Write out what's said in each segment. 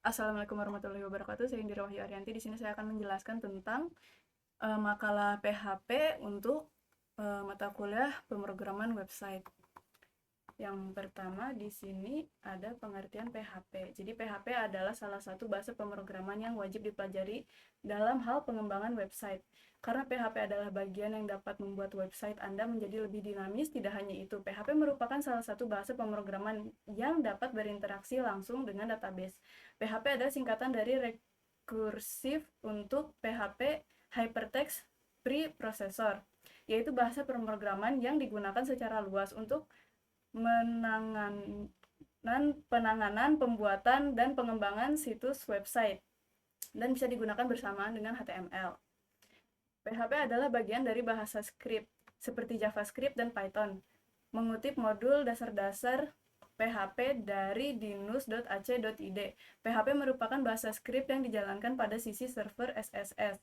Assalamualaikum warahmatullahi wabarakatuh. Saya Indira Wahyu Arianti. Di sini saya akan menjelaskan tentang makalah PHP untuk mata kuliah pemrograman website. Yang pertama di sini ada pengertian PHP. Jadi PHP adalah salah satu bahasa pemrograman yang wajib dipelajari dalam hal pengembangan website. Karena PHP adalah bagian yang dapat membuat website Anda menjadi lebih dinamis, tidak hanya itu, PHP merupakan salah satu bahasa pemrograman yang dapat berinteraksi langsung dengan database. PHP adalah singkatan dari Recursive untuk PHP Hypertext Preprocessor, yaitu bahasa pemrograman yang digunakan secara luas untuk penanganan, pembuatan, dan pengembangan situs website, dan bisa digunakan bersamaan dengan HTML. PHP adalah bagian dari bahasa script, seperti JavaScript dan Python. Mengutip modul dasar-dasar PHP dari dinus.ac.id, PHP merupakan bahasa script yang dijalankan pada sisi server SSS,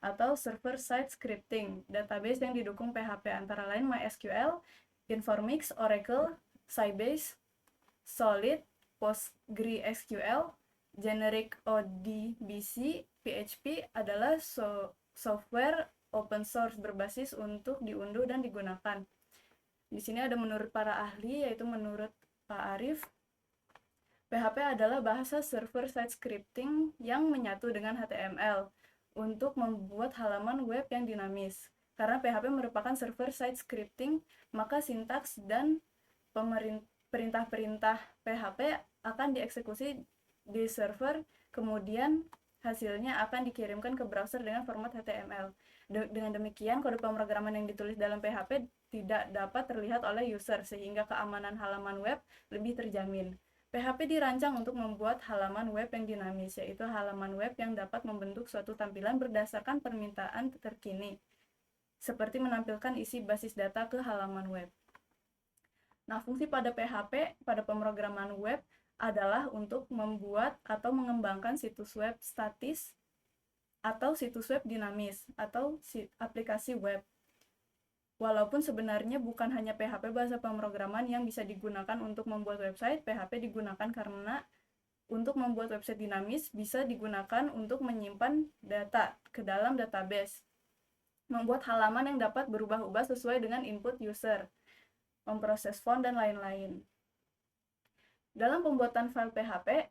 atau server side scripting, database yang didukung PHP antara lain MySQL, Informix, Oracle, Sybase, Solid, PostgreSQL, Generic ODBC, PHP adalah software open source berbasis untuk diunduh dan digunakan. Di sini ada menurut para ahli, yaitu menurut Pak Arif, PHP adalah bahasa server side scripting yang menyatu dengan HTML untuk membuat halaman web yang dinamis. Karena PHP merupakan server side scripting, maka sintaks dan perintah-perintah PHP akan dieksekusi di server, kemudian hasilnya akan dikirimkan ke browser dengan format HTML. Dengan demikian, kode pemrograman yang ditulis dalam PHP tidak dapat terlihat oleh user, sehingga keamanan halaman web lebih terjamin. PHP dirancang untuk membuat halaman web yang dinamis, yaitu halaman web yang dapat membentuk suatu tampilan berdasarkan permintaan terkini, seperti menampilkan isi basis data ke halaman web. Nah, fungsi pada PHP, pada pemrograman web, adalah untuk membuat atau mengembangkan situs web statis atau situs web dinamis atau aplikasi web. Walaupun sebenarnya bukan hanya PHP bahasa pemrograman yang bisa digunakan untuk membuat website, PHP digunakan karena untuk membuat website dinamis bisa digunakan untuk menyimpan data ke dalam database, membuat halaman yang dapat berubah-ubah sesuai dengan input user, memproses font, dan lain-lain. Dalam pembuatan file PHP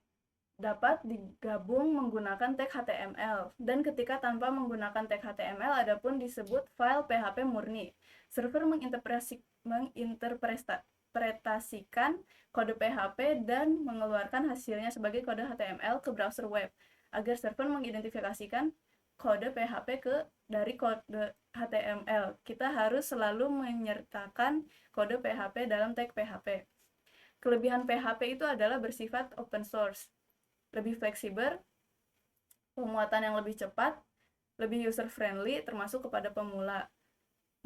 dapat digabung menggunakan tag HTML, dan ketika tanpa menggunakan tag HTML adapun disebut file PHP murni. Server menginterpretasikan kode PHP dan mengeluarkan hasilnya sebagai kode HTML ke browser web. Agar server mengidentifikasikan kode PHP dari kode HTML, kita harus selalu menyertakan kode PHP dalam tag PHP. Kelebihan PHP itu adalah bersifat open source, lebih fleksibel, pemuatan yang lebih cepat, lebih user friendly termasuk kepada pemula.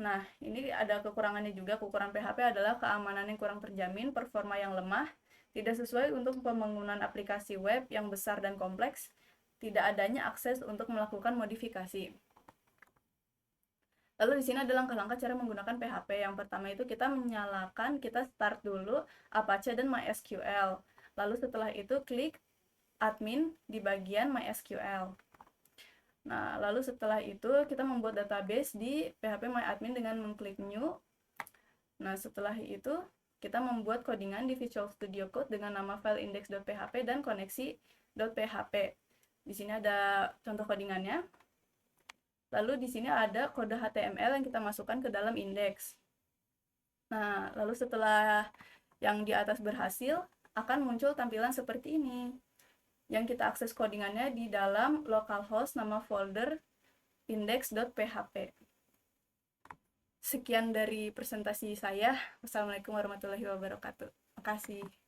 Nah, ini ada kekurangannya juga. Kekurangan PHP adalah keamanan yang kurang terjamin, performa yang lemah, tidak sesuai untuk pembangunan aplikasi web yang besar dan kompleks, tidak adanya akses untuk melakukan modifikasi. Lalu di sini ada langkah-langkah cara menggunakan PHP. Yang pertama itu kita start dulu Apache dan MySQL. Lalu setelah itu klik admin di bagian MySQL. Nah, lalu setelah itu kita membuat database di PHP MyAdmin dengan mengklik new. Nah, setelah itu kita membuat codingan di Visual Studio Code dengan nama file index.php dan koneksi.php. Di sini ada contoh codingannya. Lalu di sini ada kode HTML yang kita masukkan ke dalam indeks. Nah, lalu setelah yang di atas berhasil, akan muncul tampilan seperti ini, yang kita akses codingannya di dalam localhost nama folder index.php. Sekian dari presentasi saya. Wassalamualaikum warahmatullahi wabarakatuh. Terima kasih.